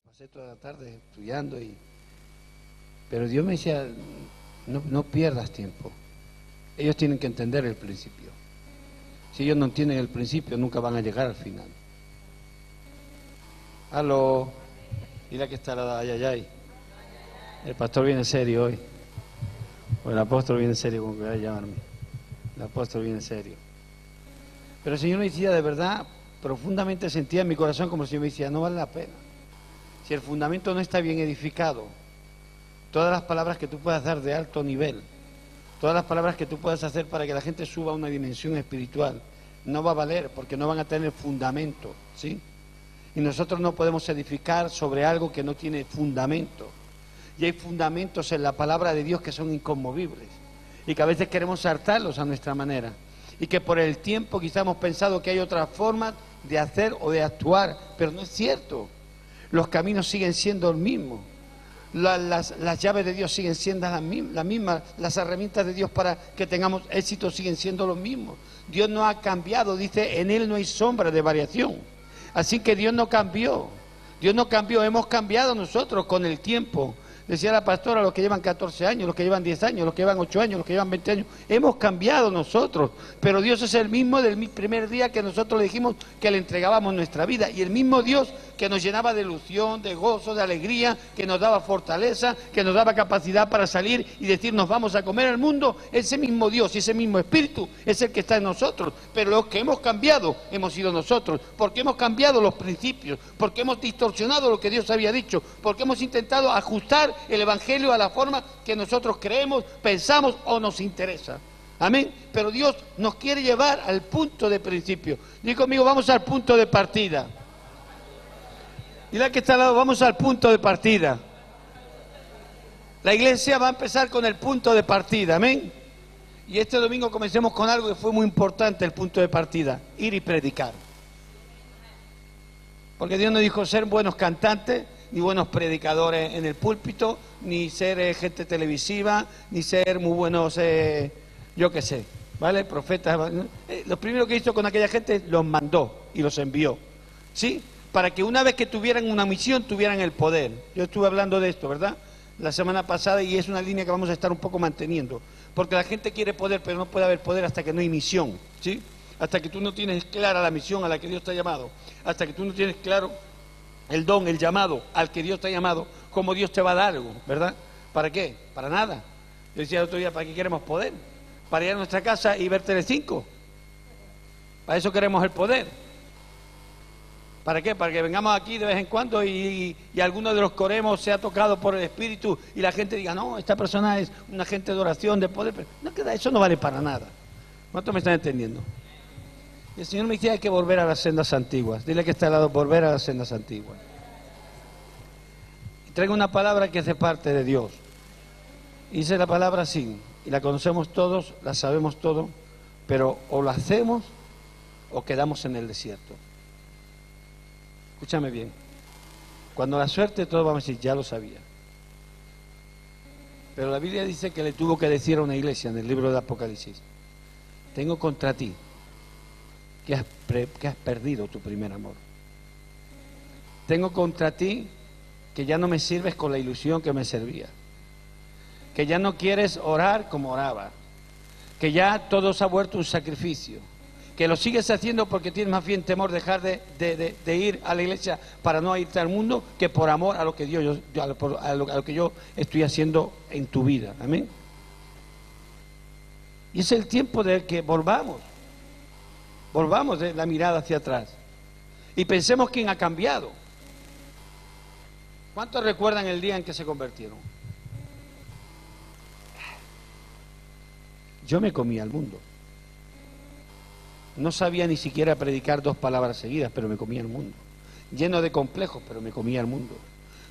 Pasé toda la tarde estudiando, pero Dios me decía, no pierdas tiempo. Ellos tienen que entender el principio. Si ellos no entienden el principio, nunca van a llegar al final. Aló, mira que está la ayayay. El pastor viene serio hoy. O el apóstol viene serio, como queráis llamarme. El apóstol viene serio. Pero el Señor me decía, de verdad, profundamente sentía en mi corazón como si me decía, no vale la pena. Si el fundamento no está bien edificado, todas las palabras que tú puedas dar de alto nivel, todas las palabras que tú puedas hacer para que la gente suba a una dimensión espiritual, no va a valer porque no van a tener fundamento, ¿sí? Y nosotros no podemos edificar sobre algo que no tiene fundamento. Y hay fundamentos en la palabra de Dios que son inconmovibles y que a veces queremos saltarlos a nuestra manera. Y que por el tiempo quizá hemos pensado que hay otras formas de hacer o de actuar, pero no es cierto. Los caminos siguen siendo los mismos. Las llaves de Dios siguen siendo las mismas. Las herramientas de Dios para que tengamos éxito siguen siendo los mismos. Dios no ha cambiado, dice, en Él no hay sombra de variación. Así que Dios no cambió. Dios no cambió, hemos cambiado nosotros con el tiempo. Decía la pastora, los que llevan 14 años, los que llevan 10 años, los que llevan 8 años, los que llevan 20 años, hemos cambiado nosotros, pero Dios es el mismo del primer día que nosotros le dijimos que le entregábamos nuestra vida, y el mismo Dios que nos llenaba de ilusión, de gozo, de alegría, que nos daba fortaleza, que nos daba capacidad para salir y decir nos vamos a comer al mundo, ese mismo Dios y ese mismo Espíritu es el que está en nosotros, pero los que hemos cambiado hemos sido nosotros, porque hemos cambiado los principios, porque hemos distorsionado lo que Dios había dicho, porque hemos intentado ajustar el Evangelio a la forma que nosotros creemos, pensamos o nos interesa. Amén. Pero Dios nos quiere llevar al punto de principio. Dí conmigo, vamos al punto de partida. Y la que está al lado, vamos al punto de partida. La iglesia va a empezar con el punto de partida. Amén. Y este domingo comencemos con algo que fue muy importante, el punto de partida: ir y predicar. Porque Dios nos dijo ser buenos cantantes, ni buenos predicadores en el púlpito, ni ser gente televisiva, ni ser muy buenos, yo qué sé, ¿vale? Profetas. Lo primero que hizo con aquella gente, los mandó y los envió, ¿sí? Para que una vez que tuvieran una misión, tuvieran el poder. Yo estuve hablando de esto, ¿verdad? La semana pasada, y es una línea que vamos a estar un poco manteniendo. Porque la gente quiere poder, pero no puede haber poder hasta que no hay misión, ¿sí? Hasta que tú no tienes clara la misión a la que Dios te ha llamado, hasta que tú no tienes claro el don, el llamado al que Dios te ha llamado, cómo Dios te va a dar algo, ¿verdad? ¿Para qué? Para nada. Yo decía el otro día, ¿para qué queremos poder? Para ir a nuestra casa y ver Telecinco. Para eso queremos el poder. ¿Para qué? Para que vengamos aquí de vez en cuando y alguno de los que oremos sea tocado por el Espíritu y la gente diga, no, esta persona es una gente de oración, de poder. Pero no, eso no vale para nada. ¿Cuántos me están entendiendo? Y el Señor me dice, hay que volver a las sendas antiguas. Dile que está al lado, volver a las sendas antiguas. Y traigo una palabra que hace parte de Dios. Y dice la palabra así, y la conocemos todos, la sabemos todos, pero o la hacemos o quedamos en el desierto. Escúchame bien. Cuando la suerte, todos vamos a decir, ya lo sabía. Pero la Biblia dice que le tuvo que decir a una iglesia en el libro de Apocalipsis, tengo contra ti que has perdido tu primer amor. Tengo contra ti que ya no me sirves con la ilusión que me servía, que ya no quieres orar como oraba, que ya todo se ha vuelto un sacrificio, que lo sigues haciendo porque tienes más bien temor dejar de ir a la iglesia para no irte al mundo, que por amor a lo que a lo que yo estoy haciendo en tu vida. Amén. Y es el tiempo de que volvamos de la mirada hacia atrás y pensemos quién ha cambiado. ¿Cuántos recuerdan el día en que se convirtieron? Yo me comía al mundo. No sabía ni siquiera predicar 2 palabras seguidas, pero me comía el mundo. Lleno de complejos, pero me comía el mundo.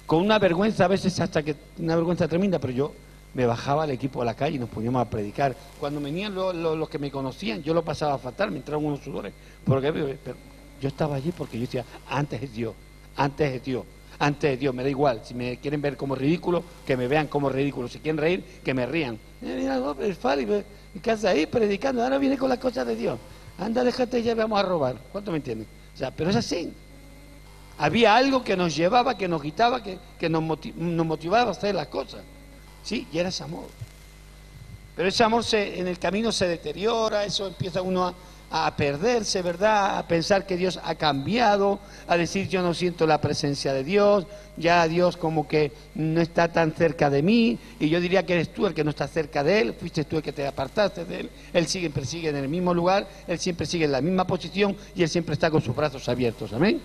Con una vergüenza a veces, hasta que una vergüenza tremenda, pero yo me bajaba al equipo a la calle y nos poníamos a predicar. Cuando venían los que me conocían, yo lo pasaba fatal, me entraban unos sudores. Pero yo estaba allí porque yo decía, antes es Dios, antes es Dios. ante Dios. Me da igual, si me quieren ver como ridículo, que me vean como ridículo. Si quieren reír, que me rían. Mira, no, el Fali, ¿qué hace ahí predicando? Ahora viene con las cosas de Dios. Anda, déjate, ya vamos a robar. ¿Cuánto me entienden? O sea, pero es así. Había algo que nos llevaba, que nos quitaba, que nos motivaba a hacer las cosas. Sí, y era ese amor. Pero ese amor en el camino se deteriora, eso empieza uno a perderse, ¿verdad? A pensar que Dios ha cambiado, a decir yo no siento la presencia de Dios, ya Dios como que no está tan cerca de mí, y yo diría que eres tú el que no está cerca de Él, fuiste tú el que te apartaste de Él siempre sigue en el mismo lugar, Él siempre sigue en la misma posición, y Él siempre está con sus brazos abiertos, ¿amén?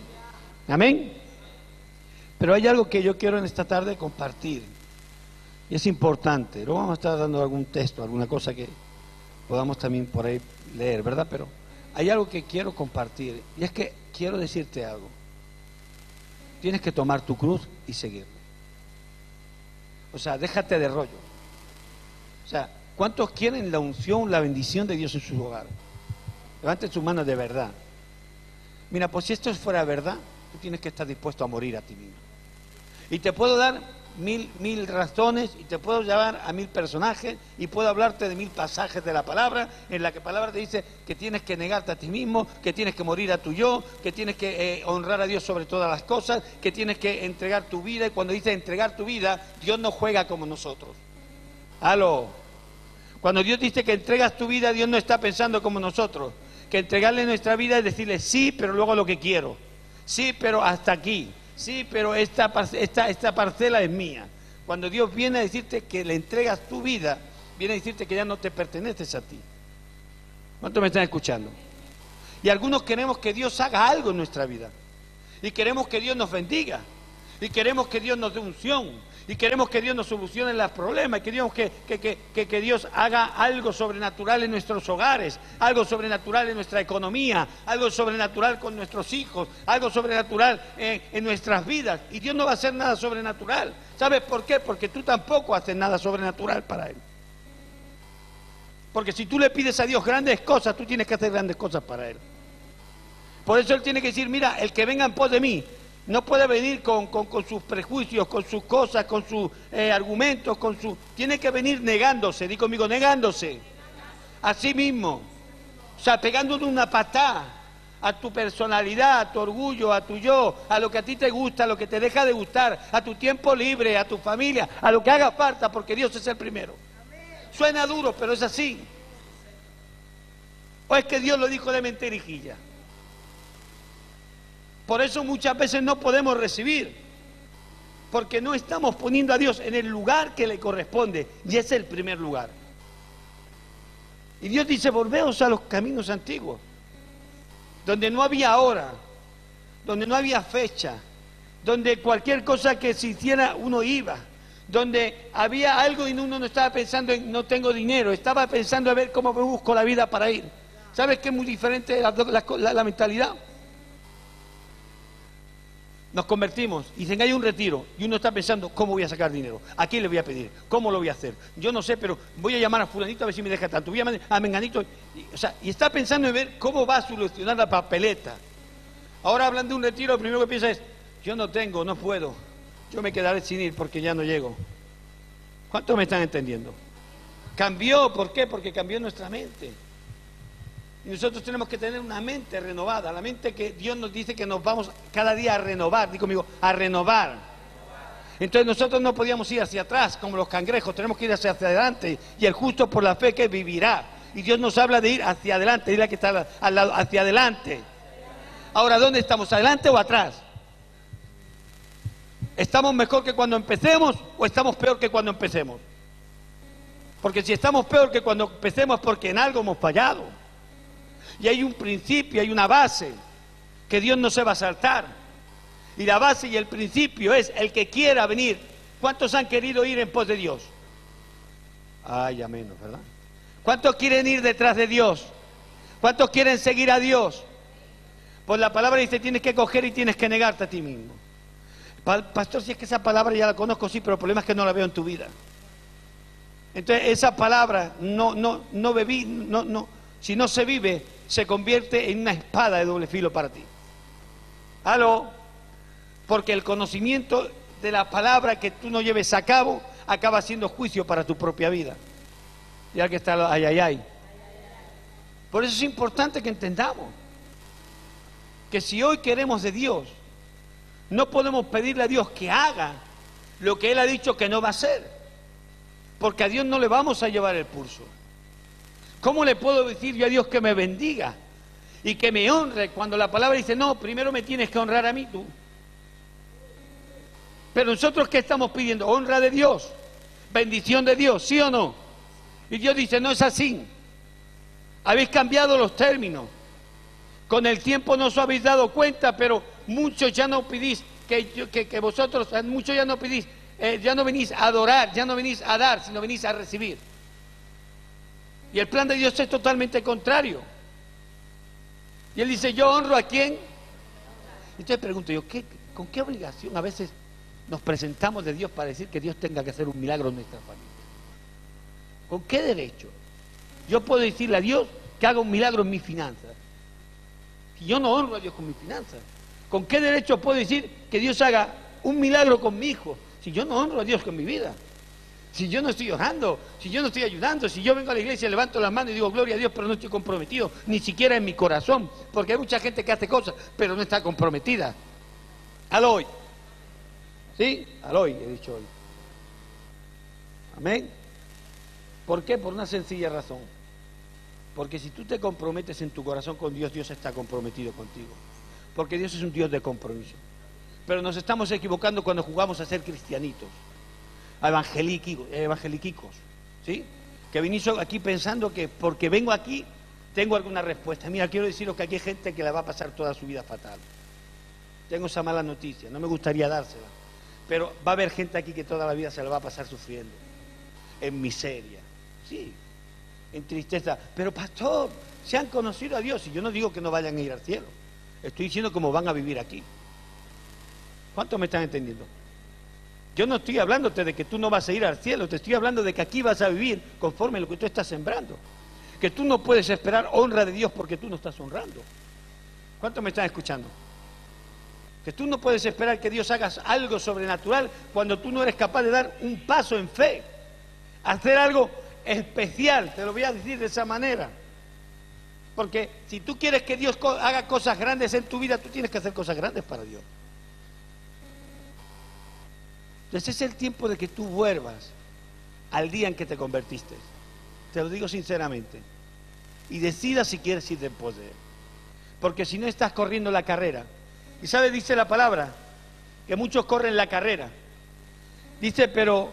¿Amén? Pero hay algo que yo quiero en esta tarde compartir, y es importante. Luego vamos a estar dando algún texto, alguna cosa que podamos también por ahí leer, ¿verdad? Pero hay algo que quiero compartir, y es que quiero decirte algo. Tienes que tomar tu cruz y seguirle. O sea, déjate de rollo. O sea, ¿cuántos quieren la unción, la bendición de Dios en su hogar? Levanten sus manos de verdad. Mira, pues si esto fuera verdad, tú tienes que estar dispuesto a morir a ti mismo. Y te puedo dar mil razones, y te puedo llevar a 1000 personajes, y puedo hablarte de 1000 pasajes de la palabra, en la que la palabra te dice que tienes que negarte a ti mismo, que tienes que morir a tu yo, que tienes que honrar a Dios sobre todas las cosas, que tienes que entregar tu vida. Y cuando dice entregar tu vida, Dios no juega como nosotros. ¡Aló! Cuando Dios dice que entregas tu vida, Dios no está pensando como nosotros, que entregarle nuestra vida es decirle sí, pero luego lo que quiero, sí, pero hasta aquí, sí, pero esta parcela es mía. Cuando Dios viene a decirte que le entregas tu vida, viene a decirte que ya no te perteneces a ti. ¿Cuántos me están escuchando? Y algunos queremos que Dios haga algo en nuestra vida, y queremos que Dios nos bendiga, y queremos que Dios nos dé unción, y queremos que Dios nos solucione los problemas, y queremos que Dios haga algo sobrenatural en nuestros hogares, algo sobrenatural en nuestra economía, algo sobrenatural con nuestros hijos, algo sobrenatural en nuestras vidas. Y Dios no va a hacer nada sobrenatural. ¿Sabes por qué? Porque tú tampoco haces nada sobrenatural para Él. Porque si tú le pides a Dios grandes cosas, tú tienes que hacer grandes cosas para Él. Por eso Él tiene que decir, mira, el que venga en pos de mí, no puede venir con sus prejuicios, con sus cosas, con sus argumentos, tiene que venir negándose. Di conmigo, negándose a sí mismo. O sea, pegándole una patada a tu personalidad, a tu orgullo, a tu yo, a lo que a ti te gusta, a lo que te deja de gustar, a tu tiempo libre, a tu familia, a lo que haga falta, porque Dios es el primero. Suena duro, pero es así. ¿O es que Dios lo dijo de mentirijilla? Por eso muchas veces no podemos recibir, porque no estamos poniendo a Dios en el lugar que le corresponde, y es el primer lugar. Y Dios dice, volveos a los caminos antiguos, donde no había hora, donde no había fecha, donde cualquier cosa que se hiciera uno iba, donde había algo y uno no estaba pensando en no tengo dinero, estaba pensando en ver cómo me busco la vida para ir. ¿Sabes qué es muy diferente la mentalidad? Nos convertimos y dicen hay un retiro y uno está pensando ¿cómo voy a sacar dinero? ¿A quién le voy a pedir? ¿Cómo lo voy a hacer? Yo no sé, pero voy a llamar a fulanito a ver si me deja tanto, voy a llamar a menganito, y está pensando en ver cómo va a solucionar la papeleta. Ahora hablan de un retiro, lo primero que piensa es yo no tengo, no puedo, yo me quedaré sin ir porque ya no llego. ¿Cuántos me están entendiendo? Cambió, ¿por qué? Porque cambió nuestra mente. Y nosotros tenemos que tener una mente renovada, la mente que Dios nos dice que nos vamos cada día a renovar, digo conmigo, a renovar. Entonces nosotros no podíamos ir hacia atrás como los cangrejos, tenemos que ir hacia adelante, y el justo por la fe que vivirá. Y Dios nos habla de ir hacia adelante, dile que está al lado, hacia adelante. Ahora, ¿dónde estamos? ¿Adelante o atrás? ¿Estamos mejor que cuando empecemos o estamos peor que cuando empecemos? Porque si estamos peor que cuando empecemos es porque en algo hemos fallado. Y hay un principio, hay una base que Dios no se va a saltar. Y la base y el principio es el que quiera venir. ¿Cuántos han querido ir en pos de Dios? Ay, ya menos, ¿verdad? ¿Cuántos quieren ir detrás de Dios? ¿Cuántos quieren seguir a Dios? Pues la palabra dice, tienes que coger y tienes que negarte a ti mismo. Pastor, si es que esa palabra ya la conozco, sí, pero el problema es que no la veo en tu vida. Entonces, esa palabra si no se vive, se convierte en una espada de doble filo para ti. ¿Aló? Porque el conocimiento de la palabra que tú no lleves a cabo acaba siendo juicio para tu propia vida. Ya que está ay, ay, ay. Por eso es importante que entendamos que si hoy queremos de Dios, no podemos pedirle a Dios que haga lo que Él ha dicho que no va a hacer, porque a Dios no le vamos a llevar el pulso. ¿Cómo le puedo decir yo a Dios que me bendiga y que me honre cuando la palabra dice, no, primero me tienes que honrar a mí tú? Pero nosotros, ¿qué estamos pidiendo? Honra de Dios, bendición de Dios, ¿sí o no? Y Dios dice, no es así. Habéis cambiado los términos. Con el tiempo no os habéis dado cuenta, pero muchos ya no pedís, que vosotros, muchos ya no pedís, ya no venís a adorar, ya no venís a dar, sino venís a recibir. Y el plan de Dios es totalmente contrario. Y Él dice, yo honro a quién. Entonces pregunto yo, ¿con qué obligación a veces nos presentamos de Dios para decir que Dios tenga que hacer un milagro en nuestra familia? ¿Con qué derecho? Yo puedo decirle a Dios que haga un milagro en mis finanzas. Si yo no honro a Dios con mis finanzas, ¿con qué derecho puedo decir que Dios haga un milagro con mi hijo? Si yo no honro a Dios con mi vida, si yo no estoy orando, si yo no estoy ayudando, si yo vengo a la iglesia, levanto las manos y digo gloria a Dios, pero no estoy comprometido, ni siquiera en mi corazón, porque hay mucha gente que hace cosas, pero no está comprometida. Al hoy. ¿Sí? Al hoy, he dicho hoy. Amén. ¿Por qué? Por una sencilla razón. Porque si tú te comprometes en tu corazón con Dios, Dios está comprometido contigo. Porque Dios es un Dios de compromiso. Pero nos estamos equivocando cuando jugamos a ser cristianitos, a evangeliquicos, ¿sí? Que venís aquí pensando que porque vengo aquí tengo alguna respuesta. Mira, quiero deciros que aquí hay gente que la va a pasar toda su vida fatal. Tengo esa mala noticia, no me gustaría dársela, pero va a haber gente aquí que toda la vida se la va a pasar sufriendo, en miseria, sí, en tristeza. Pero pastor, se han conocido a Dios, y yo no digo que no vayan a ir al cielo, estoy diciendo cómo van a vivir aquí. ¿Cuántos me están entendiendo? Yo no estoy hablándote de que tú no vas a ir al cielo, te estoy hablando de que aquí vas a vivir conforme a lo que tú estás sembrando. Que tú no puedes esperar honra de Dios porque tú no estás honrando. ¿Cuántos me están escuchando? Que tú no puedes esperar que Dios haga algo sobrenatural cuando tú no eres capaz de dar un paso en fe. Hacer algo especial, te lo voy a decir de esa manera. Porque si tú quieres que Dios haga cosas grandes en tu vida, tú tienes que hacer cosas grandes para Dios. Entonces es el tiempo de que tú vuelvas al día en que te convertiste. Te lo digo sinceramente. Y decidas si quieres ir después de Él. Porque si no estás corriendo la carrera. Y ¿sabes? Dice la palabra que muchos corren la carrera. Dice, pero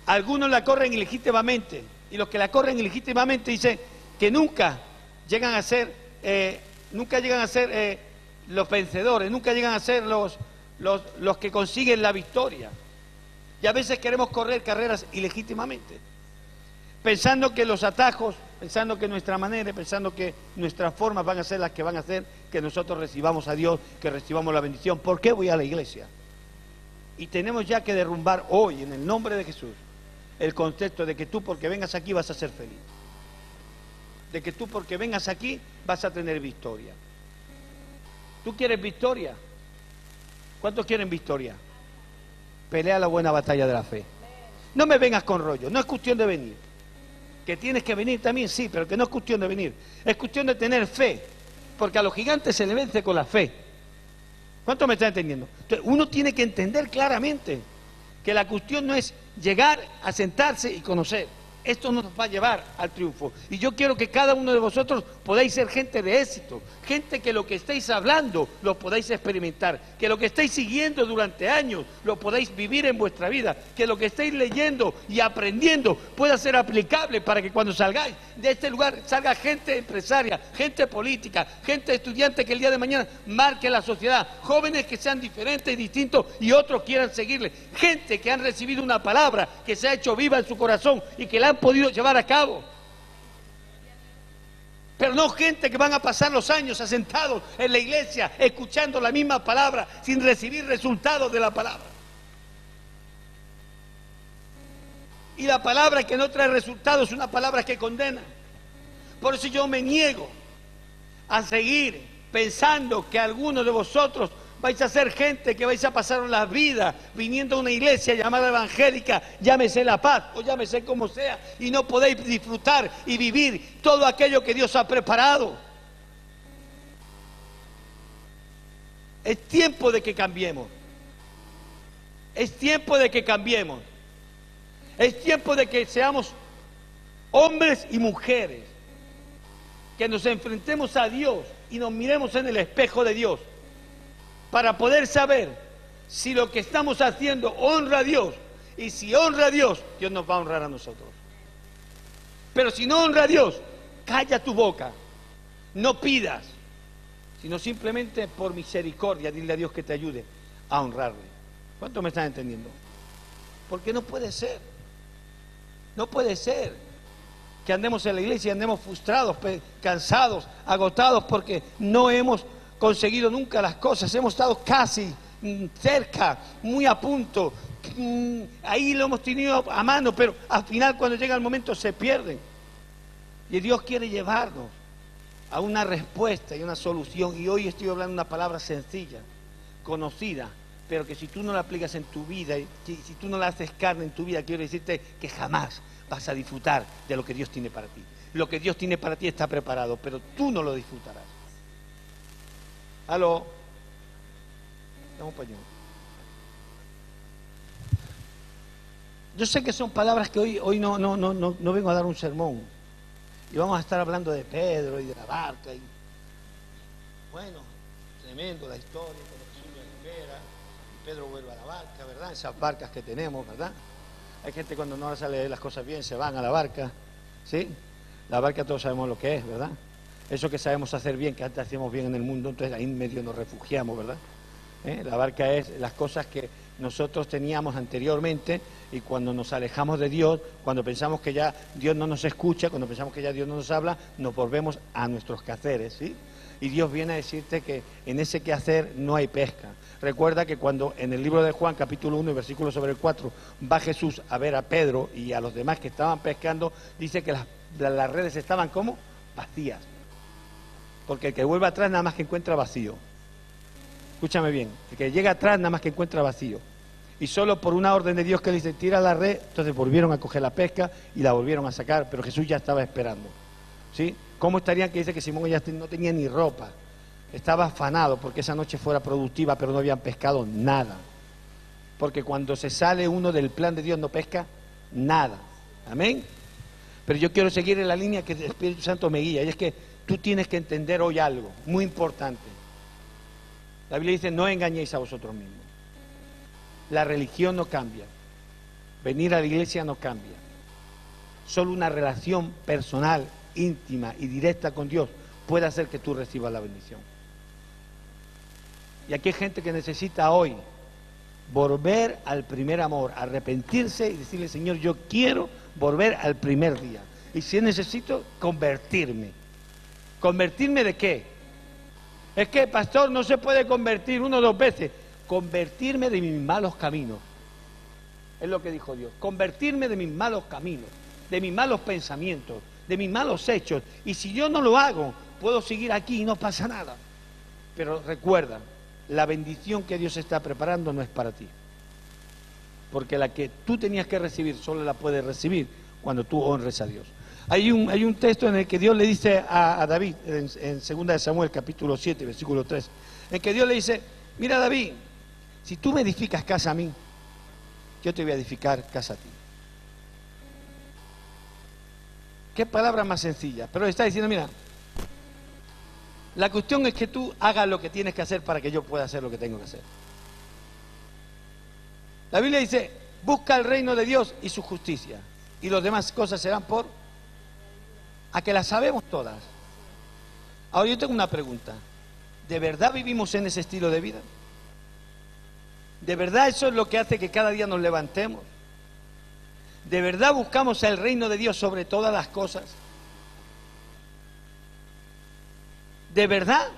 algunos la corren ilegítimamente. Y los que la corren ilegítimamente dice que nunca llegan a ser los vencedores, nunca llegan a ser los que consiguen la victoria. Y a veces queremos correr carreras ilegítimamente, pensando que los atajos, pensando que nuestra manera, pensando que nuestras formas van a ser las que van a hacer que nosotros recibamos a Dios, que recibamos la bendición. ¿Por qué voy a la iglesia? Y tenemos ya que derrumbar hoy, en el nombre de Jesús, el concepto de que tú porque vengas aquí vas a ser feliz. De que tú porque vengas aquí vas a tener victoria. ¿Tú quieres victoria? ¿Cuántos quieren victoria? Pelea la buena batalla de la fe. No me vengas con rollo, no es cuestión de venir. Que tienes que venir también, sí, pero que no es cuestión de venir. Es cuestión de tener fe, porque a los gigantes se le vence con la fe. ¿Cuánto me está entendiendo? Entonces, uno tiene que entender claramente que la cuestión no es llegar a sentarse y conocer. Esto no nos va a llevar al triunfo. Y yo quiero que cada uno de vosotros podáis ser gente de éxito, gente que lo que estáis hablando lo podáis experimentar, que lo que estáis siguiendo durante años lo podáis vivir en vuestra vida, que lo que estáis leyendo y aprendiendo pueda ser aplicable para que cuando salgáis de este lugar salga gente empresaria, gente política, gente estudiante que el día de mañana marque la sociedad, jóvenes que sean diferentes y distintos y otros quieran seguirle, gente que han recibido una palabra que se ha hecho viva en su corazón y que la han podido llevar a cabo. Pero no gente que van a pasar los años asentados en la iglesia escuchando la misma palabra sin recibir resultados de la palabra. Y la palabra que no trae resultados es una palabra que condena. Por eso yo me niego a seguir pensando que algunos de vosotros Vais a ser gente que vais a pasar la vida viniendo a una iglesia llamada evangélica, llámese La Paz o llámese como sea, y no podéis disfrutar y vivir todo aquello que Dios ha preparado. Es tiempo de que cambiemos. Es tiempo de que cambiemos. Es tiempo de que seamos hombres y mujeres, que nos enfrentemos a Dios y nos miremos en el espejo de Dios, para poder saber si lo que estamos haciendo honra a Dios, y si honra a Dios, Dios nos va a honrar a nosotros. Pero si no honra a Dios, calla tu boca, no pidas, sino simplemente por misericordia dile a Dios que te ayude a honrarle. ¿Cuánto me están entendiendo? Porque no puede ser que andemos en la iglesia y andemos frustrados, cansados, agotados, porque no hemos conseguido nunca las cosas. Hemos estado casi cerca, muy a punto, ahí lo hemos tenido a mano, pero al final cuando llega el momento se pierden. Y Dios quiere llevarnos a una respuesta y una solución. Y hoy estoy hablando una palabra sencilla, conocida, pero que si tú no la aplicas en tu vida, y si tú no la haces carne en tu vida, quiero decirte que jamás vas a disfrutar de lo que Dios tiene para ti. Lo que Dios tiene para ti está preparado, pero tú no lo disfrutarás. ¿Aló? Vamos para allá. Yo sé que son palabras que hoy no vengo a dar un sermón. Y vamos a estar hablando de Pedro y de la barca. Y bueno, tremendo la historia, cuando Jesús lo espera. Y Pedro vuelve a la barca, ¿verdad? Esas barcas que tenemos, ¿verdad? Hay gente cuando no sale las cosas bien, se van a la barca, ¿sí? La barca todos sabemos lo que es, ¿verdad? Eso que sabemos hacer bien, que antes hacíamos bien en el mundo, entonces ahí en medio nos refugiamos, ¿verdad? La barca es las cosas que nosotros teníamos anteriormente, y cuando nos alejamos de Dios, cuando pensamos que ya Dios no nos escucha, cuando pensamos que ya Dios no nos habla, nos volvemos a nuestros quehaceres, ¿sí? Y Dios viene a decirte que en ese quehacer no hay pesca. Recuerda que cuando en el libro de Juan, capítulo 1, versículo sobre el 4, va Jesús a ver a Pedro y a los demás que estaban pescando, dice que las redes estaban ¿cómo? Vacías. Porque el que vuelve atrás nada más que encuentra vacío. Escúchame bien, el que llega atrás nada más que encuentra vacío. Y solo por una orden de Dios que le dice, tira la red, entonces volvieron a coger la pesca y la volvieron a sacar, pero Jesús ya estaba esperando. ¿Sí? ¿Cómo estarían que dice que Simón ya no tenía ni ropa? Estaba afanado porque esa noche fuera productiva, pero no habían pescado nada. Porque cuando se sale uno del plan de Dios no pesca nada. Amén. Pero yo quiero seguir en la línea que el Espíritu Santo me guía, y es que tú tienes que entender hoy algo muy importante. La Biblia dice, no engañéis a vosotros mismos. La religión no cambia. Venir a la iglesia no cambia. Solo una relación personal, íntima y directa con Dios puede hacer que tú recibas la bendición. Y aquí hay gente que necesita hoy volver al primer amor, arrepentirse y decirle, Señor, yo quiero volver al primer día. Y si necesito convertirme. ¿Convertirme de qué? Es que, pastor, no se puede convertir 1 o 2 veces. Convertirme de mis malos caminos. Es lo que dijo Dios. Convertirme de mis malos caminos, de mis malos pensamientos, de mis malos hechos. Y si yo no lo hago, puedo seguir aquí y no pasa nada. Pero recuerda, la bendición que Dios está preparando no es para ti. Porque la que tú tenías que recibir, solo la puedes recibir cuando tú honres a Dios. Hay un texto en el que Dios le dice a David, en 2 de Samuel, capítulo 7, versículo 3, en que Dios le dice, mira David, si tú me edificas casa a mí, yo te voy a edificar casa a ti. Qué palabra más sencilla, pero le está diciendo, mira, la cuestión es que tú hagas lo que tienes que hacer para que yo pueda hacer lo que tengo que hacer. La Biblia dice, busca el reino de Dios y su justicia, y las demás cosas serán por... a que las sabemos todas. Ahora yo tengo una pregunta. ¿De verdad vivimos en ese estilo de vida? ¿De verdad eso es lo que hace que cada día nos levantemos? ¿De verdad buscamos el reino de Dios sobre todas las cosas? ¿De verdad?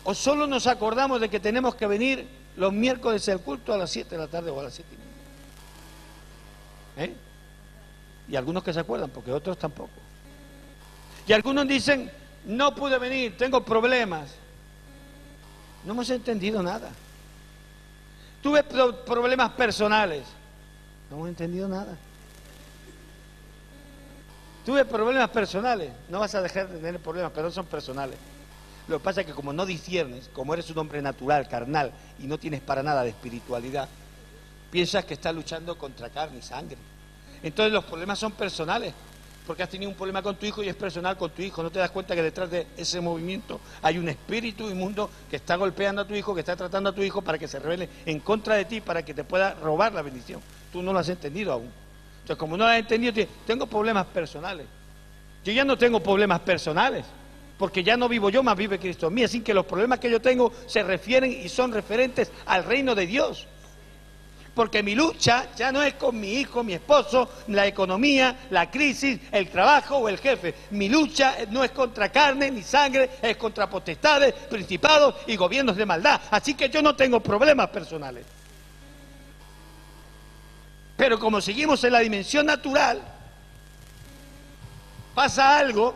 ¿O solo nos acordamos de que tenemos que venir los miércoles al culto a las 7 de la tarde o a las 7:30? Y algunos que se acuerdan, porque otros tampoco. Y algunos dicen, no pude venir, tengo problemas. No hemos entendido nada. Tuve problemas personales. No hemos entendido nada. Tuve problemas personales. No vas a dejar de tener problemas, pero no son personales. Lo que pasa es que como no disciernes, como eres un hombre natural, carnal, y no tienes para nada de espiritualidad, piensas que estás luchando contra carne y sangre. Entonces los problemas son personales, porque has tenido un problema con tu hijo y es personal con tu hijo. No te das cuenta que detrás de ese movimiento hay un espíritu inmundo que está golpeando a tu hijo, que está tratando a tu hijo para que se rebele en contra de ti, para que te pueda robar la bendición. Tú no lo has entendido aún. Entonces, como no lo has entendido, tengo problemas personales. Yo ya no tengo problemas personales, porque ya no vivo yo, más vive Cristo en mí. Así que los problemas que yo tengo se refieren y son referentes al reino de Dios. Porque mi lucha ya no es con mi hijo, mi esposo, la economía, la crisis, el trabajo o el jefe. Mi lucha no es contra carne ni sangre, es contra potestades, principados y gobiernos de maldad. Así que yo no tengo problemas personales. Pero como seguimos en la dimensión natural, pasa algo,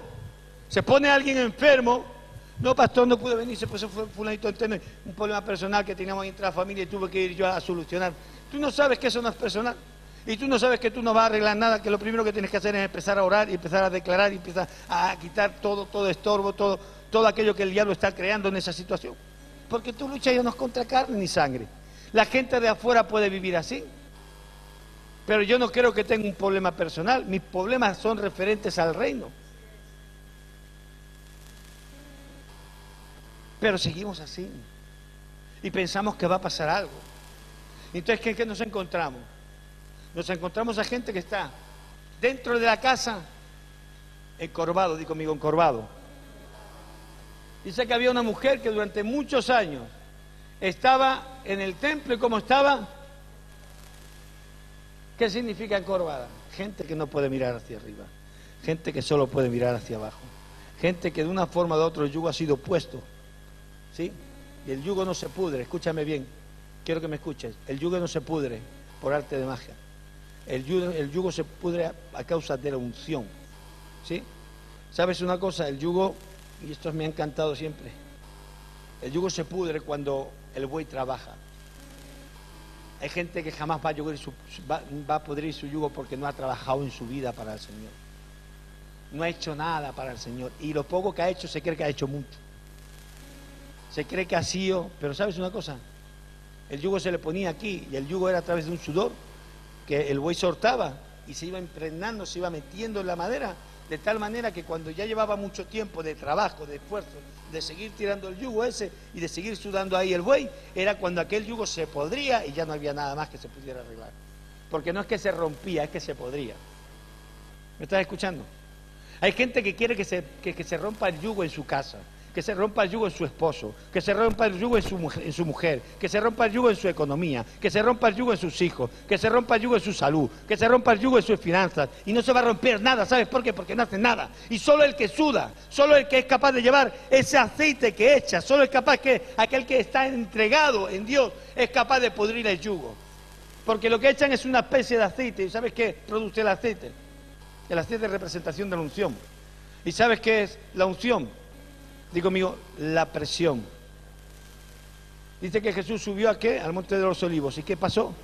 se pone alguien enfermo. No, pastor, no pude venir, se puso fulanito interno, un problema personal que teníamos entre la familia y tuve que ir yo a solucionar. Tú no sabes que eso no es personal. Y tú no sabes que tú no vas a arreglar nada, que lo primero que tienes que hacer es empezar a orar y empezar a declarar y empezar a quitar todo estorbo, todo aquello que el diablo está creando en esa situación. Porque tu lucha ya no es contra carne ni sangre. La gente de afuera puede vivir así. Pero yo no creo que tenga un problema personal. Mis problemas son referentes al reino. Pero seguimos así. Y pensamos que va a pasar algo. Entonces, ¿qué nos encontramos? Nos encontramos a gente que está dentro de la casa encorvado, di conmigo, encorvado. Dice que había una mujer que durante muchos años estaba en el templo y ¿cómo estaba? ¿Qué significa encorvada? Gente que no puede mirar hacia arriba, gente que solo puede mirar hacia abajo, gente que de una forma o de otra el yugo ha sido puesto, ¿sí? Y el yugo no se pudre, escúchame bien, quiero que me escuches, el yugo no se pudre por arte de magia, el yugo se pudre a causa de la unción, ¿sí? ¿Sabes una cosa? El yugo, y esto me ha encantado siempre, el yugo se pudre cuando el buey trabaja. Hay gente que jamás va a pudrir su yugo porque no ha trabajado en su vida para el Señor. No ha hecho nada para el Señor. Y lo poco que ha hecho se cree que ha hecho mucho. Se cree que ha sido... Pero ¿sabes una cosa? El yugo se le ponía aquí y el yugo era a través de un sudor que el buey soltaba y se iba impregnando, se iba metiendo en la madera, de tal manera que cuando ya llevaba mucho tiempo de trabajo, de esfuerzo, de seguir tirando el yugo ese y de seguir sudando ahí el buey, era cuando aquel yugo se podría y ya no había nada más que se pudiera arreglar. Porque no es que se rompía, es que se podría. ¿Me estás escuchando? Hay gente que quiere que se rompa el yugo en su casa, que se rompa el yugo en su esposo, que se rompa el yugo en su mujer, que se rompa el yugo en su economía, que se rompa el yugo en sus hijos, que se rompa el yugo en su salud, que se rompa el yugo en sus finanzas. Y no se va a romper nada, ¿sabes por qué? Porque no hace nada. Y solo el que suda, solo el que es capaz de llevar ese aceite que echa, solo es capaz que aquel que está entregado en Dios es capaz de pudrir el yugo. Porque lo que echan es una especie de aceite. ¿Y sabes qué produce el aceite? El aceite es representación de la unción. ¿Y sabes qué es la unción? Digo mío, la presión. Dice que Jesús subió ¿a qué? Al monte de los olivos. ¿Y qué pasó?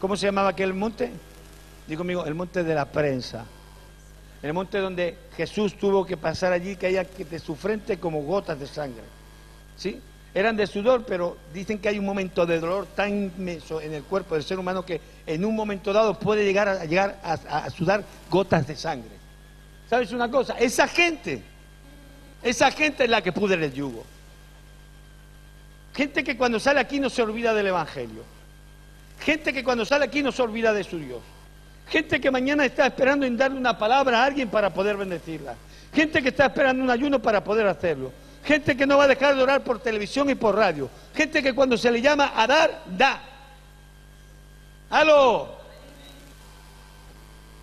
¿Cómo se llamaba aquel monte? Digo mío, el monte de la prensa. El monte donde Jesús tuvo que pasar allí, que haya de su frente como gotas de sangre. ¿Sí? Eran de sudor, pero dicen que hay un momento de dolor tan inmenso en el cuerpo del ser humano que en un momento dado puede llegar a sudar gotas de sangre. ¿Sabes una cosa? Esa gente es la que pudre el yugo. Gente que cuando sale aquí no se olvida del Evangelio. Gente que cuando sale aquí no se olvida de su Dios. Gente que mañana está esperando en darle una palabra a alguien para poder bendecirla. Gente que está esperando un ayuno para poder hacerlo. Gente que no va a dejar de orar por televisión y por radio. Gente que cuando se le llama a dar, da. ¡Aló!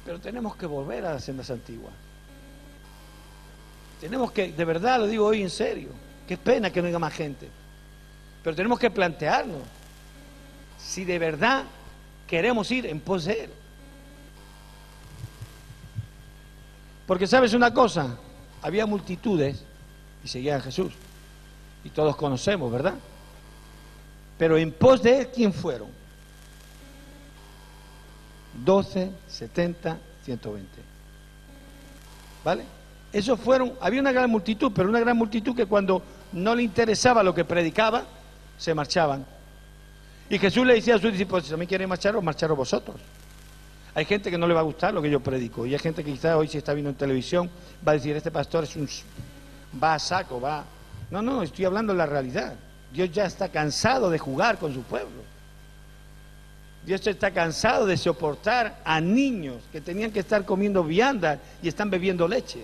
Pero tenemos que volver a las sendas antiguas. Tenemos que, de verdad lo digo hoy en serio, qué pena que no haya más gente. Pero tenemos que plantearnos si de verdad queremos ir en pos de Él. Porque ¿sabes una cosa? Había multitudes y seguían a Jesús. Y todos conocemos, ¿verdad? Pero en pos de él, ¿quién fueron? 12, 70, 120. ¿Vale? Esos fueron, había una gran multitud, pero una gran multitud que cuando no le interesaba lo que predicaba, se marchaban. Y Jesús le decía a sus discípulos, si también quieren marcharos, marcharos vosotros. Hay gente que no le va a gustar lo que yo predico, y hay gente que quizás hoy si está viendo en televisión va a decir, este pastor es va a saco, va... No, estoy hablando de la realidad. Dios ya está cansado de jugar con su pueblo. Dios está cansado de soportar a niños que tenían que estar comiendo viandas y están bebiendo leche.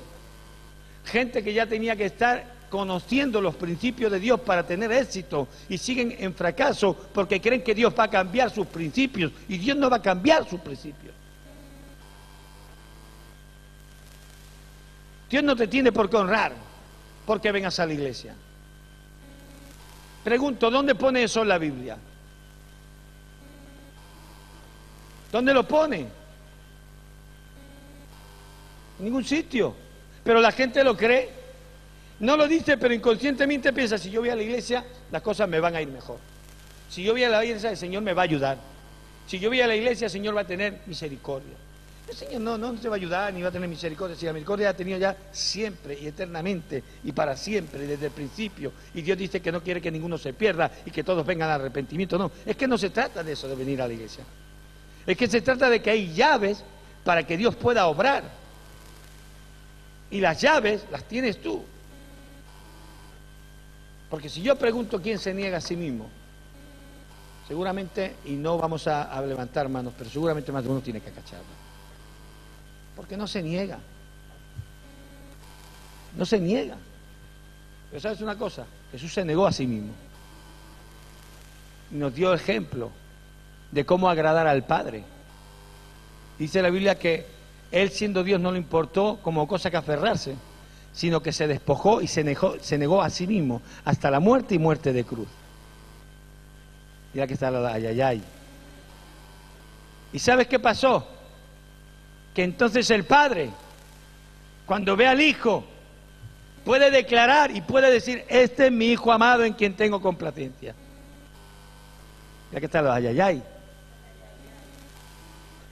Gente que ya tenía que estar conociendo los principios de Dios para tener éxito y siguen en fracaso porque creen que Dios va a cambiar sus principios y Dios no va a cambiar sus principios. Dios no te tiene por qué honrar porque vengas a la iglesia. Pregunto, ¿dónde pone eso en la Biblia? ¿Dónde lo pone? En ningún sitio. Pero la gente lo cree. No lo dice, pero inconscientemente piensa, si yo voy a la iglesia, las cosas me van a ir mejor. Si yo voy a la iglesia, el Señor me va a ayudar. Si yo voy a la iglesia, el Señor va a tener misericordia. El Señor no se va a ayudar ni va a tener misericordia. Si la misericordia ha tenido ya siempre y eternamente y para siempre, desde el principio. Y Dios dice que no quiere que ninguno se pierda y que todos vengan al arrepentimiento. No, es que no se trata de eso, de venir a la iglesia. Es que se trata de que hay llaves para que Dios pueda obrar. Y las llaves las tienes tú. Porque si yo pregunto quién se niega a sí mismo, seguramente, y no vamos a levantar manos, pero seguramente más de uno tiene que acacharlo. Porque no se niega. No se niega. Pero ¿sabes una cosa? Jesús se negó a sí mismo. Y nos dio ejemplo de cómo agradar al Padre. Dice la Biblia que Él siendo Dios no le importó como cosa que aferrarse, sino que se despojó y se negó a sí mismo hasta la muerte y muerte de cruz. Mira que está la ayayay. ¿Y sabes qué pasó? Que entonces el Padre, cuando ve al Hijo, puede declarar y puede decir, este es mi Hijo amado en quien tengo complacencia. Mira que está la ayayay.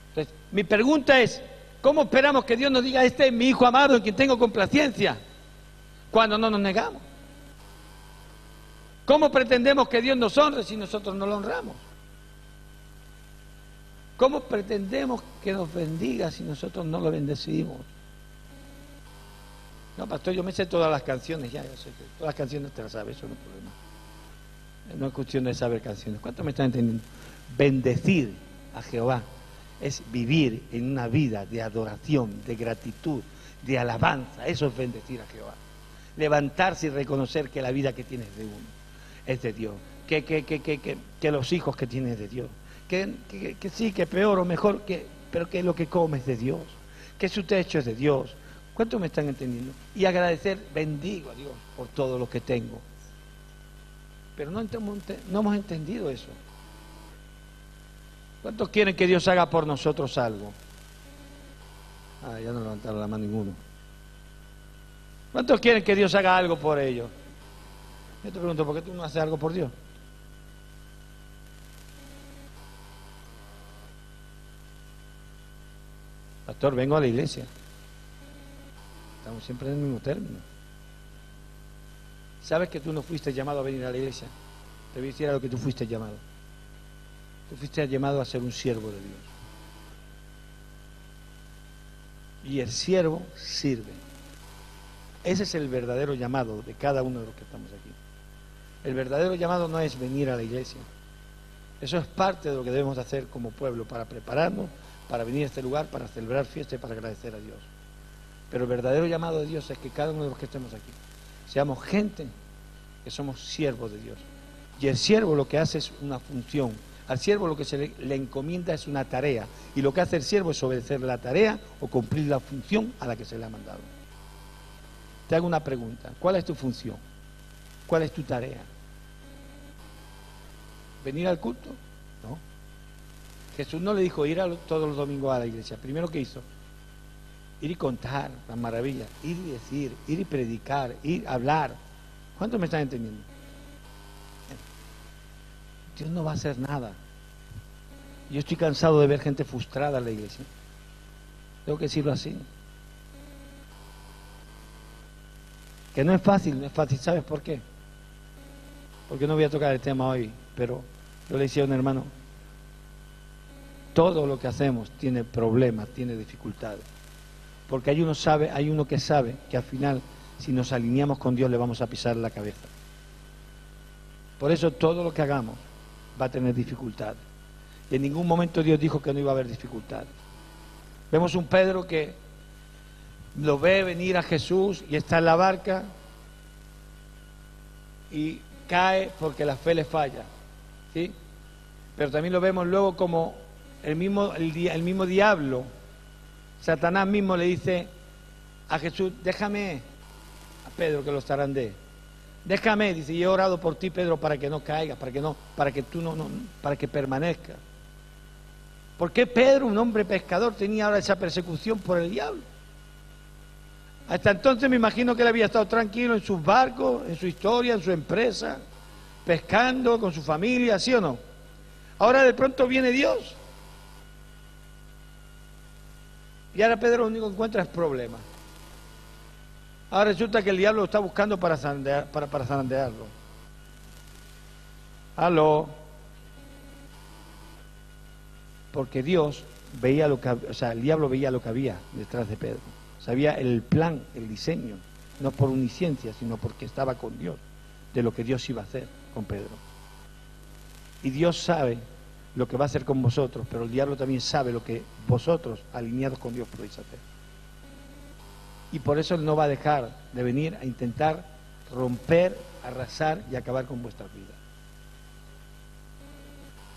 Entonces, mi pregunta es, ¿cómo esperamos que Dios nos diga, este es mi Hijo amado en quien tengo complacencia? Cuando no nos negamos. ¿Cómo pretendemos que Dios nos honre si nosotros no lo honramos? ¿Cómo pretendemos que nos bendiga si nosotros no lo bendecimos? No, pastor, yo me sé todas las canciones, ya, yo sé que todas las canciones te las sabes, eso no es problema. No es cuestión de saber canciones. ¿Cuántos me están entendiendo? Bendecir a Jehová es vivir en una vida de adoración, de gratitud, de alabanza. Eso es bendecir a Jehová. Levantarse y reconocer que la vida que tienes de uno es de Dios, que los hijos que tienes de Dios, que sí, que peor o mejor, pero que lo que comes es de Dios, que su techo es de Dios. ¿Cuántos me están entendiendo? Y agradecer, bendigo a Dios por todo lo que tengo. Pero no hemos entendido eso. ¿Cuántos quieren que Dios haga por nosotros algo? Ya no levantaron la mano ninguno. ¿Cuántos quieren que Dios haga algo por ellos? Yo te pregunto, ¿por qué tú no haces algo por Dios? Pastor, vengo a la iglesia. Estamos siempre en el mismo término. ¿Sabes que tú no fuiste llamado a venir a la iglesia? Te voy a decir a lo que tú fuiste llamado. Tú fuiste llamado a ser un siervo de Dios. Y el siervo sirve. Ese es el verdadero llamado de cada uno de los que estamos aquí. El verdadero llamado no es venir a la iglesia. Eso es parte de lo que debemos hacer como pueblo para prepararnos, para venir a este lugar, para celebrar fiesta y para agradecer a Dios. Pero el verdadero llamado de Dios es que cada uno de los que estemos aquí seamos gente que somos siervos de Dios. Y el siervo lo que hace es una función. Al siervo lo que se le encomienda es una tarea. Y lo que hace el siervo es obedecer la tarea o cumplir la función a la que se le ha mandado. Te hago una pregunta. ¿Cuál es tu función? ¿Cuál es tu tarea? ¿Venir al culto? No. Jesús no le dijo ir todos los domingos a la iglesia. Primero, ¿qué hizo? Ir y contar las maravillas, ir y decir, ir y predicar, ir a hablar. ¿Cuántos me están entendiendo? Dios no va a hacer nada. Yo estoy cansado de ver gente frustrada en la iglesia. Tengo que decirlo así. Que no es fácil, no es fácil. ¿Sabes por qué? Porque no voy a tocar el tema hoy, pero yo le decía a un hermano, todo lo que hacemos tiene problemas, tiene dificultades. Porque hay uno que sabe que al final, si nos alineamos con Dios, le vamos a pisar la cabeza. Por eso todo lo que hagamos va a tener dificultades. Y en ningún momento Dios dijo que no iba a haber dificultades. Vemos un Pedro que lo ve venir a Jesús y está en la barca y cae porque la fe le falla, ¿sí? Pero también lo vemos luego como el mismo diablo, Satanás mismo le dice a Jesús, déjame, a Pedro que lo zarandee, déjame, dice, yo he orado por ti, Pedro, para que no caigas, para que permanezca. ¿Por qué Pedro, un hombre pescador, tenía ahora esa persecución por el diablo? Hasta entonces me imagino que él había estado tranquilo en sus barcos, en su historia, en su empresa, pescando con su familia, ¿sí o no? Ahora de pronto viene Dios. Y ahora Pedro lo único que encuentra es problemas. Ahora resulta que el diablo lo está buscando para zarandearlo. ¿Aló? Porque Dios veía el diablo veía lo que había detrás de Pedro. Sabía el plan, el diseño, no por omnisciencia, sino porque estaba con Dios, de lo que Dios iba a hacer con Pedro. Y Dios sabe lo que va a hacer con vosotros, pero el diablo también sabe lo que vosotros, alineados con Dios, podéis hacer. Y por eso Él no va a dejar de venir a intentar romper, arrasar y acabar con vuestras vidas.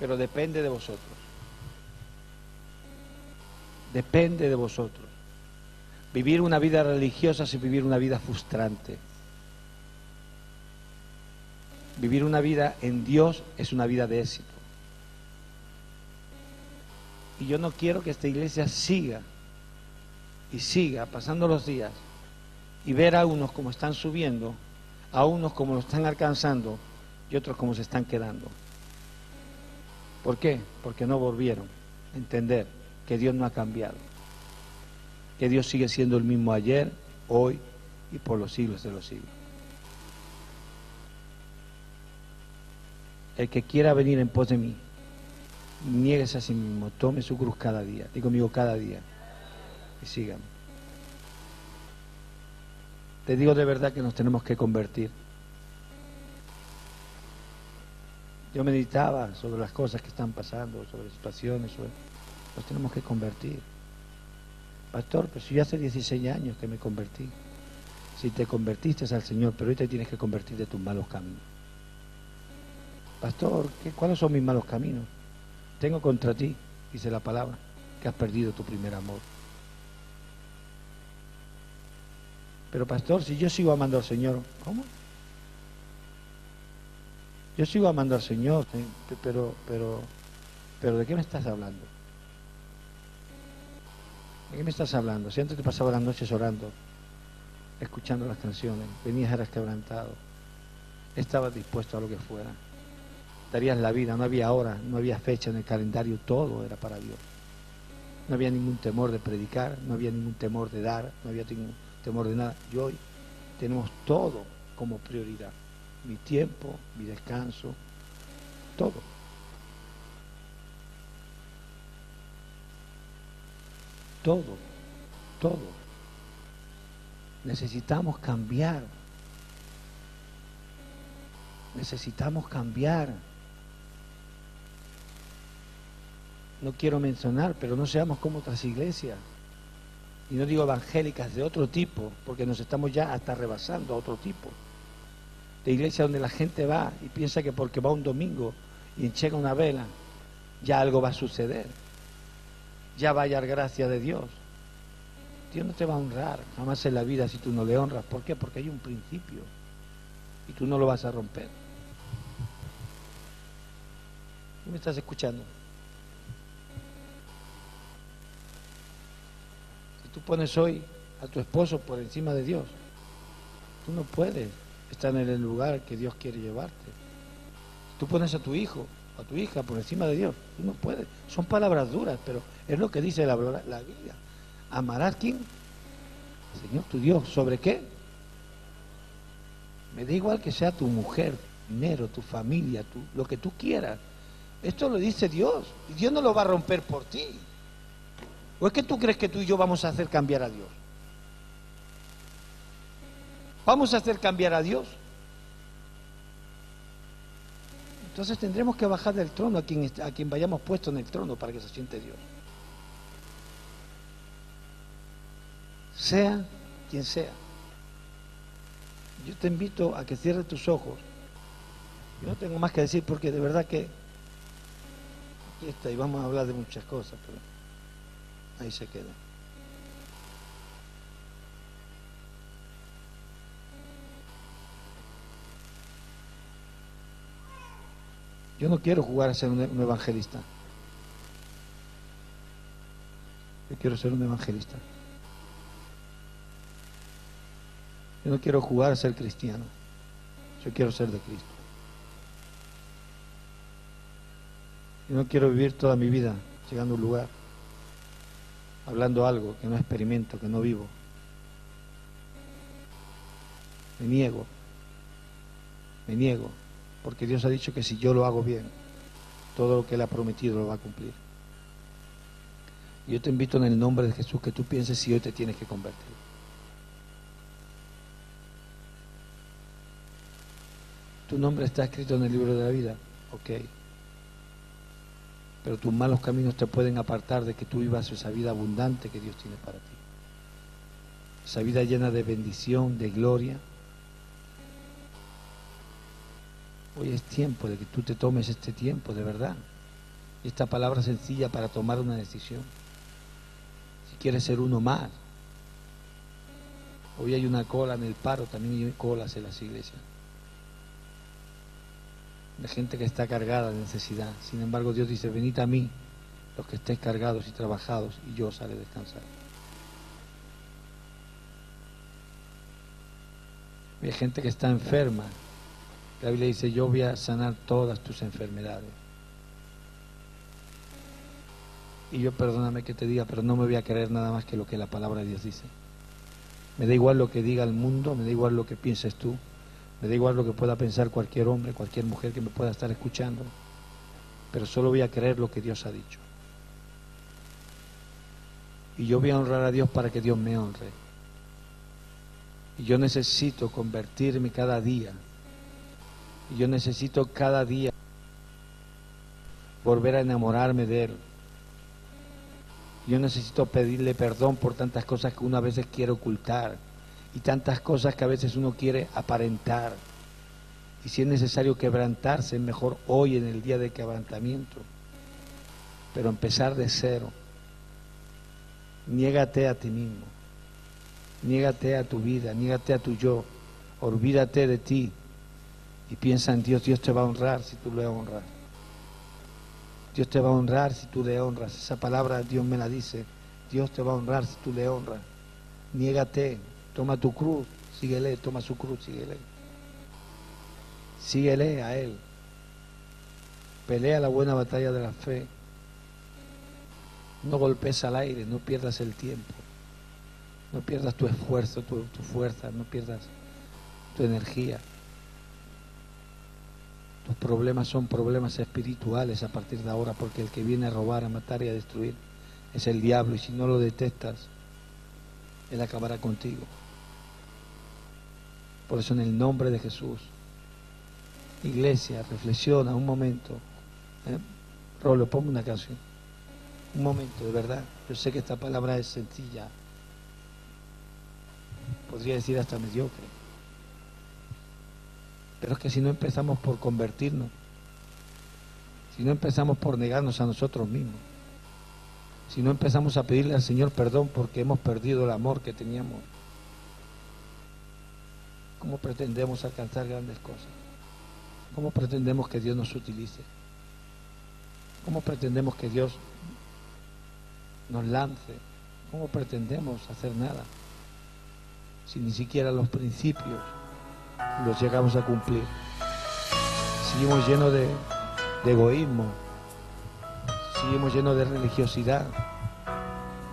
Pero depende de vosotros. Depende de vosotros. Vivir una vida religiosa es vivir una vida frustrante. Vivir una vida en Dios es una vida de éxito. Y yo no quiero que esta iglesia siga pasando los días y ver a unos como están subiendo, a unos como lo están alcanzando y otros como se están quedando. ¿Por qué? Porque no volvieron a entender que Dios no ha cambiado, que Dios sigue siendo el mismo ayer, hoy y por los siglos de los siglos. El que quiera venir en pos de mí, niéguese a sí mismo, tome su cruz cada día, digo conmigo cada día, y sígame. Te digo de verdad que nos tenemos que convertir. Yo meditaba sobre las cosas que están pasando, sobre situaciones, nos tenemos que convertir. Pastor, pues yo hace 16 años que me convertí. Si te convertiste al Señor, pero hoy te tienes que convertir de tus malos caminos. Pastor, ¿cuáles son mis malos caminos? Tengo contra ti, dice la palabra, que has perdido tu primer amor. Pero pastor, si yo sigo amando al Señor, ¿cómo? Yo sigo amando al Señor, pero ¿de qué me estás hablando? ¿De qué me estás hablando? Si antes te pasaba las noches orando, escuchando las canciones, venías eras quebrantado, estabas dispuesto a lo que fuera, darías la vida, no había hora, no había fecha en el calendario, todo era para Dios. No había ningún temor de predicar, no había ningún temor de dar, no había ningún temor de nada. Y hoy tenemos todo como prioridad. Mi tiempo, mi descanso, todo. Todo. Necesitamos cambiar. Necesitamos cambiar. No quiero mencionar, pero no seamos como otras iglesias. Y no digo evangélicas, de otro tipo, porque nos estamos ya hasta rebasando a otro tipo. De iglesia donde la gente va y piensa que porque va un domingo y enchega una vela, ya algo va a suceder. Ya va a hallar gracia de Dios. Dios no te va a honrar jamás en la vida si tú no le honras. ¿Por qué? Porque hay un principio y tú no lo vas a romper. ¿Tú me estás escuchando? Si tú pones hoy a tu esposo por encima de Dios, tú no puedes estar en el lugar que Dios quiere llevarte. Si tú pones a tu hijo a tu hija por encima de Dios. Tú no puedes. Son palabras duras, pero es lo que dice la Biblia. ¿Amarás quién? Señor tu Dios. ¿Sobre qué? Me da igual que sea tu mujer, tu dinero, tu familia, lo que tú quieras. Esto lo dice Dios. Y Dios no lo va a romper por ti. ¿O es que tú crees que tú y yo vamos a hacer cambiar a Dios? ¿Vamos a hacer cambiar a Dios? Entonces tendremos que bajar del trono a quien vayamos puesto en el trono para que se siente Dios. Sea quien sea. Yo te invito a que cierres tus ojos. Yo no tengo más que decir porque de verdad que aquí está y vamos a hablar de muchas cosas, pero ahí se queda. Yo no quiero jugar a ser un evangelista. Yo quiero ser un evangelista. Yo no quiero jugar a ser cristiano. Yo quiero ser de Cristo. Yo no quiero vivir toda mi vida llegando a un lugar, hablando algo que no experimento, que no vivo. Me niego, porque Dios ha dicho que si yo lo hago bien, todo lo que Él ha prometido lo va a cumplir. Y yo te invito en el nombre de Jesús que tú pienses si hoy te tienes que convertir. Tu nombre está escrito en el libro de la vida, ok. Pero tus malos caminos te pueden apartar de que tú vivas esa vida abundante que Dios tiene para ti. Esa vida llena de bendición, de gloria. Hoy es tiempo de que tú te tomes este tiempo, de verdad. Y esta palabra sencilla para tomar una decisión. Si quieres ser uno más. Hoy hay una cola en el paro, también hay colas en las iglesias. De gente que está cargada de necesidad. Sin embargo, Dios dice, venid a mí, los que estéis cargados y trabajados, y yo os haré descansar. Hay gente que está enferma. La Biblia dice, yo voy a sanar todas tus enfermedades. Y yo, perdóname que te diga, pero no me voy a creer nada más que lo que la palabra de Dios dice. Me da igual lo que diga el mundo, me da igual lo que pienses tú. Me da igual lo que pueda pensar cualquier hombre, cualquier mujer que me pueda estar escuchando, pero solo voy a creer lo que Dios ha dicho. Y yo voy a honrar a Dios para que Dios me honre. Y yo necesito convertirme cada día. Y yo necesito cada día volver a enamorarme de Él. Yo necesito pedirle perdón por tantas cosas que uno a veces quiere ocultar. Y tantas cosas que a veces uno quiere aparentar. Y si es necesario quebrantarse, es mejor hoy en el día de quebrantamiento. Pero empezar de cero. Niégate a ti mismo. Niégate a tu vida, niégate a tu yo. Olvídate de ti. Y piensa en Dios. Dios te va a honrar si tú le honras. Dios te va a honrar si tú le honras. Esa palabra Dios me la dice. Dios te va a honrar si tú le honras. Niégate. Toma tu cruz, síguele, toma su cruz, síguele. Síguele a Él. Pelea la buena batalla de la fe. No golpes al aire, no pierdas el tiempo. No pierdas tu esfuerzo, tu fuerza, no pierdas tu energía. Tus problemas son problemas espirituales a partir de ahora, porque el que viene a robar, a matar y a destruir es el diablo, y si no lo detestas, Él acabará contigo. Por eso en el nombre de Jesús, iglesia, reflexiona un momento. Rolo, ponme una canción. Un momento, de verdad. Yo sé que esta palabra es sencilla. Podría decir hasta mediocre. Pero es que si no empezamos por convertirnos, si no empezamos por negarnos a nosotros mismos, si no empezamos a pedirle al Señor perdón porque hemos perdido el amor que teníamos, ¿cómo pretendemos alcanzar grandes cosas? ¿Cómo pretendemos que Dios nos utilice? ¿Cómo pretendemos que Dios nos lance? ¿Cómo pretendemos hacer nada? Si ni siquiera los principios los llegamos a cumplir. Seguimos llenos de de egoísmo, si hemos lleno de religiosidad,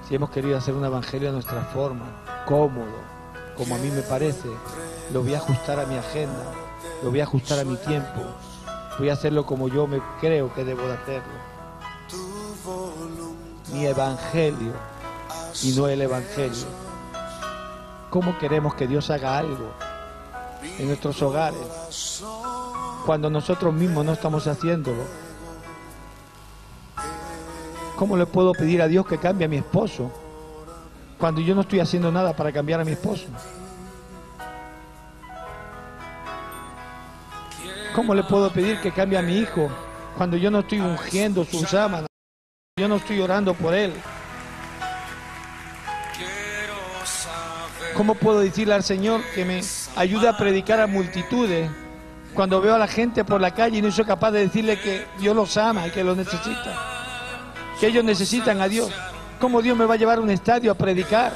si hemos querido hacer un evangelio a nuestra forma, cómodo, como a mí me parece, lo voy a ajustar a mi agenda, lo voy a ajustar a mi tiempo, voy a hacerlo como yo me creo que debo de hacerlo. Mi evangelio y no el evangelio. ¿Cómo queremos que Dios haga algo en nuestros hogares cuando nosotros mismos no estamos haciéndolo? ¿Cómo le puedo pedir a Dios que cambie a mi esposo cuando yo no estoy haciendo nada para cambiar a mi esposo? ¿Cómo le puedo pedir que cambie a mi hijo cuando yo no estoy ungiendo sus sábanas? Yo no estoy orando por él. ¿Cómo puedo decirle al Señor que me ayude a predicar a multitudes cuando veo a la gente por la calle y no soy capaz de decirle que Dios los ama y que los necesita? Que ellos necesitan a Dios. ¿Cómo Dios me va a llevar a un estadio a predicar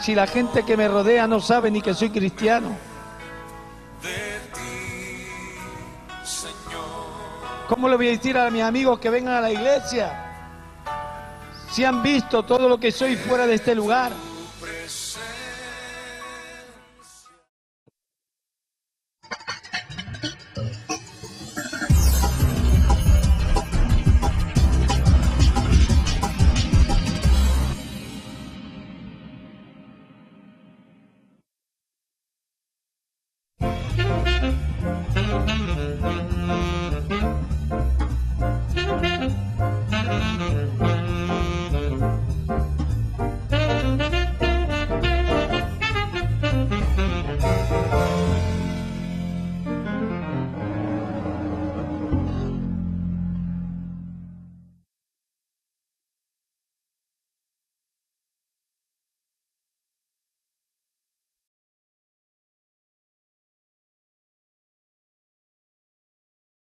si la gente que me rodea no sabe ni que soy cristiano? ¿Cómo le voy a decir a mis amigos que vengan a la iglesia si han visto todo lo que soy fuera de este lugar?